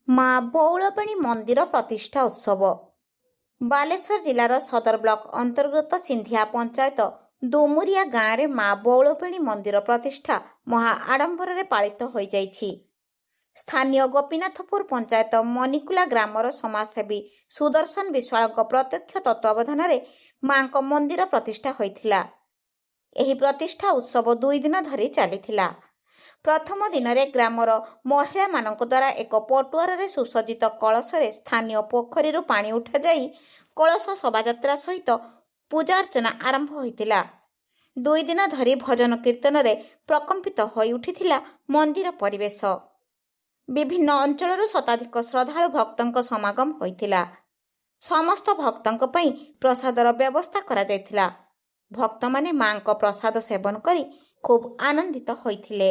ମା ବଉଳବେଣୀ ମନ୍ଦିର ପ୍ରତିଷ୍ଠା ଉତ୍ସବ। ବାଲେଶ୍ୱର ଜିଲ୍ଲାର ସଦର ବ୍ଲକ ଅନ୍ତର୍ଗତ ସିନ୍ଧିଆ ପଞ୍ଚାୟତ ଦୁମୁରିଆ ଗାଁରେ ମା ବଉଳବେଣୀ ମନ୍ଦିର ପ୍ରତିଷ୍ଠା ମହା ଆଡମ୍ବରରେ ପାଳିତ ହୋଇଯାଇଛି। ସ୍ଥାନୀୟ ଗୋପୀନାଥପୁର ପଞ୍ଚାୟତ ମନିକୁଲା ଗ୍ରାମର ସମାଜସେବୀ ସୁଦର୍ଶନ ବିଶ୍ୱାଳଙ୍କ ପ୍ରତ୍ୟକ୍ଷ ତତ୍ତ୍ୱାବଧାନରେ ମାଙ୍କ ମନ୍ଦିର ପ୍ରତିଷ୍ଠା ହୋଇଥିଲା। ଏହି ପ୍ରତିଷ୍ଠା ଉତ୍ସବ 2 ଦିନ ଧରି ଚାଲିଥିଲା। ପ୍ରଥମ ଦିନରେ ଗ୍ରାମର ମହିଳାମାନଙ୍କ ଦ୍ୱାରା ଏକ ପଟୁଆରରେ ସୁସଜ୍ଜିତ କଳସରେ ସ୍ଥାନୀୟ ପୋଖରୀରୁ ପାଣି ଉଠାଯାଇ କଳସ ଶୋଭାଯାତ୍ରା ସହିତ ପୂଜାର୍ଚ୍ଚନା ଆରମ୍ଭ ହୋଇଥିଲା। 2 ଦିନ ଧରି ଭଜନ କୀର୍ତ୍ତନରେ ପ୍ରକମ୍ପିତ ହୋଇ ଉଠିଥିଲା ମନ୍ଦିର ପରିବେଶ। ବିଭିନ୍ନ ଅଞ୍ଚଳରୁ ଶତାଧିକ ଶ୍ରଦ୍ଧାଳୁ ଭକ୍ତଙ୍କ ସମାଗମ ହୋଇଥିଲା। ସମସ୍ତ ଭକ୍ତଙ୍କ ପାଇଁ ପ୍ରସାଦର ବ୍ୟବସ୍ଥା କରାଯାଇଥିଲା। ଭକ୍ତମାନେ ମାଙ୍କ ପ୍ରସାଦ ସେବନ କରି ଖୁବ୍ ଆନନ୍ଦିତ ହୋଇଥିଲେ।